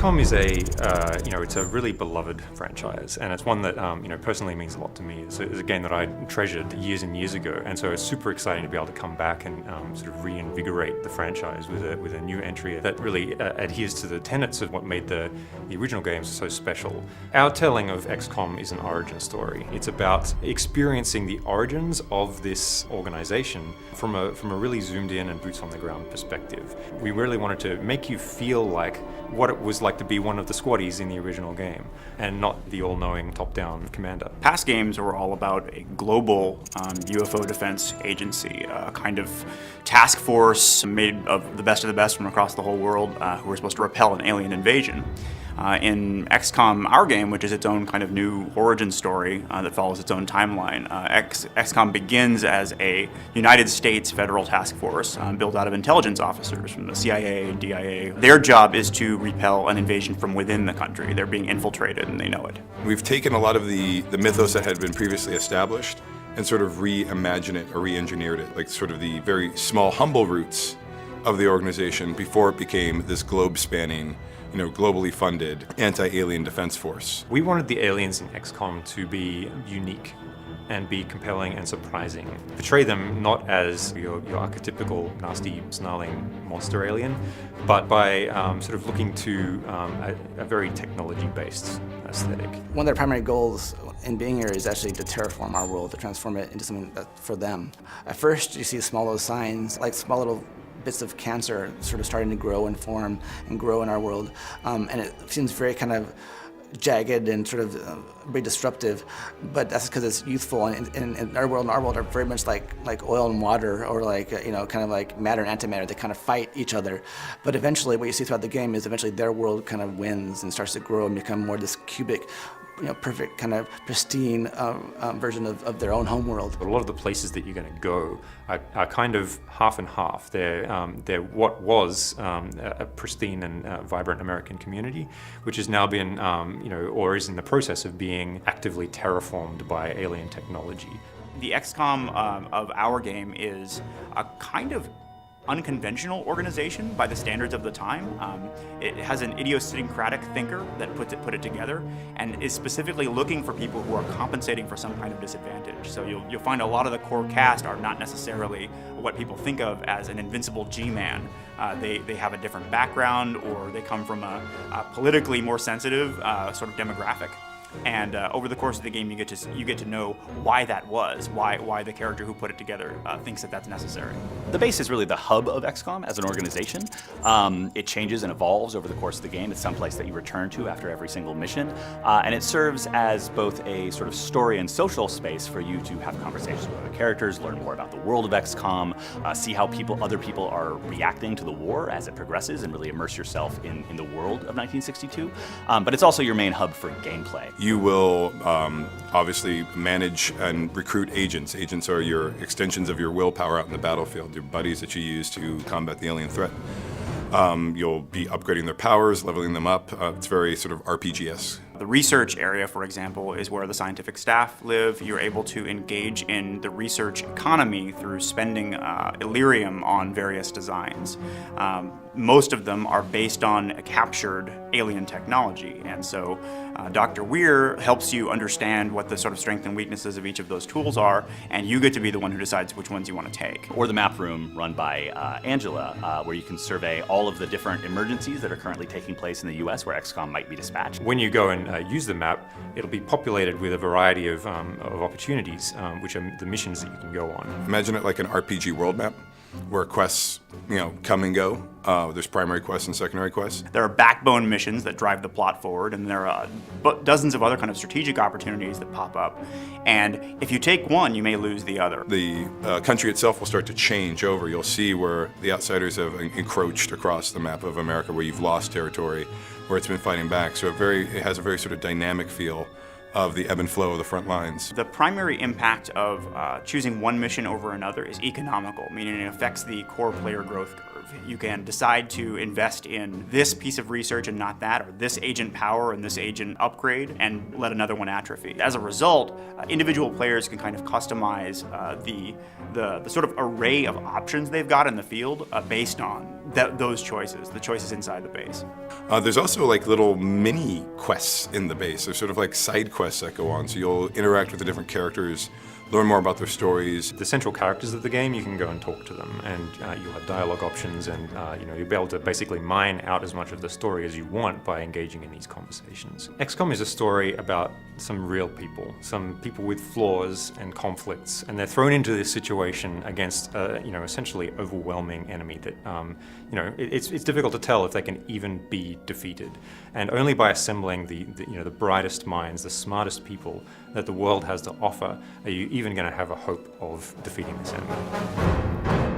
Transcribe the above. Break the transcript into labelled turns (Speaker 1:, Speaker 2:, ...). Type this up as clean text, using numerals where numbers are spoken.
Speaker 1: XCOM is it's a really beloved franchise, and it's one that, personally means a lot to me. It's a game that I treasured years and years ago, and so it's super exciting to be able to come back and sort of reinvigorate the franchise with a new entry that really adheres to the tenets of what made the original games so special. Our telling of XCOM is an origin story. It's about experiencing the origins of this organization from a really zoomed in and boots on the ground perspective. We really wanted to make you feel like what it was like to be one of the squaddies in the original game, and not the all-knowing top-down commander.
Speaker 2: Past games were all about a global UFO defense agency, a kind of task force made of the best from across the whole world who were supposed to repel an alien invasion. In XCOM, our game, which is its own kind of new origin story that follows its own timeline, XCOM begins as a United States federal task force built out of intelligence officers from the CIA and DIA. Their job is to repel an invasion from within the country. They're being infiltrated and they know it.
Speaker 3: We've taken a lot of the mythos that had been previously established and sort of reimagined it or re-engineered it, like sort of the very small, humble roots of the organization before it became this globe-spanning, globally funded anti-alien defense force.
Speaker 1: We wanted the aliens in XCOM to be unique and be compelling and surprising. Portray them not as your archetypical nasty, snarling monster alien, but by sort of looking to a very technology-based aesthetic.
Speaker 4: One of their primary goals in being here is actually to terraform our world, to transform it into something that's for them. At first, you see small little signs, like small little bits of cancer sort of starting to grow and form and grow in our world. And it seems very kind of jagged and sort of very disruptive, but that's because it's youthful, and our world are very much like oil and water, or kind of like matter and antimatter. They kind of fight each other. But eventually what you see throughout the game is eventually their world kind of wins and starts to grow and become more this cubic, perfect kind of pristine version of their own home world.
Speaker 1: A lot of the places that you're going to go are kind of half and half. They're what was a pristine and vibrant American community, which has now been, or is in the process of being actively terraformed by alien technology.
Speaker 2: The XCOM of our game is a kind of unconventional organization by the standards of the time. It has an idiosyncratic thinker that put it together, and is specifically looking for people who are compensating for some kind of disadvantage. So you'll find a lot of the core cast are not necessarily what people think of as an invincible G-man. They have a different background, or they come from a politically more sensitive sort of demographic. And over the course of the game, you get to know why that was, why the character who put it together thinks that that's necessary.
Speaker 5: The base is really the hub of XCOM as an organization. It changes and evolves over the course of the game. It's someplace that you return to after every single mission, and it serves as both a sort of story and social space for you to have conversations with other characters, learn more about the world of XCOM, see how other people are reacting to the war as it progresses, and really immerse yourself in the world of 1962. But it's also your main hub for gameplay.
Speaker 3: You will obviously manage and recruit agents. Agents are your extensions of your willpower out in the battlefield, your buddies that you use to combat the alien threat. You'll be upgrading their powers, leveling them up. It's very sort of RPG-esque.
Speaker 2: The research area, for example, is where the scientific staff live. You're able to engage in the research economy through spending Illyrium on various designs. Most of them are based on captured alien technology, and so Dr. Weir helps you understand what the sort of strengths and weaknesses of each of those tools are, and you get to be the one who decides which ones you want to take.
Speaker 5: Or the map room run by Angela, where you can survey all of the different emergencies that are currently taking place in the US where XCOM might be dispatched.
Speaker 1: When you go and use the map, it'll be populated with a variety of opportunities, which are the missions that you can go on.
Speaker 3: Imagine it like an RPG world map, where quests, come and go. There's primary quests and secondary quests.
Speaker 2: There are backbone missions that drive the plot forward, and there are dozens of other kind of strategic opportunities that pop up. And if you take one, you may lose the other. The
Speaker 3: country itself will start to change over. You'll see where the outsiders have encroached across the map of America, where you've lost territory, where it's been fighting back. So it has a very sort of dynamic feel of the ebb and flow of the front lines.
Speaker 2: The primary impact of choosing one mission over another is economical, meaning it affects the core player growth curve. You can decide to invest in this piece of research and not that, or this agent power and this agent upgrade, and let another one atrophy. As a result, individual players can kind of customize the sort of array of options they've got in the field based on those choices, the choices inside the base.
Speaker 3: There's also like little mini quests in the base. There's sort of like side quests that go on. So you'll interact with the different characters, learn more about their stories.
Speaker 1: The central characters of the game, you can go and talk to them, and you'll have dialogue options, and you'll be able to basically mine out as much of the story as you want by engaging in these conversations. XCOM is a story about some real people, some people with flaws and conflicts, and they're thrown into this situation against essentially overwhelming enemy that it's difficult to tell if they can even be defeated. And only by assembling the brightest minds, the smartest people that the world has to offer, are you even going to have a hope of defeating this enemy.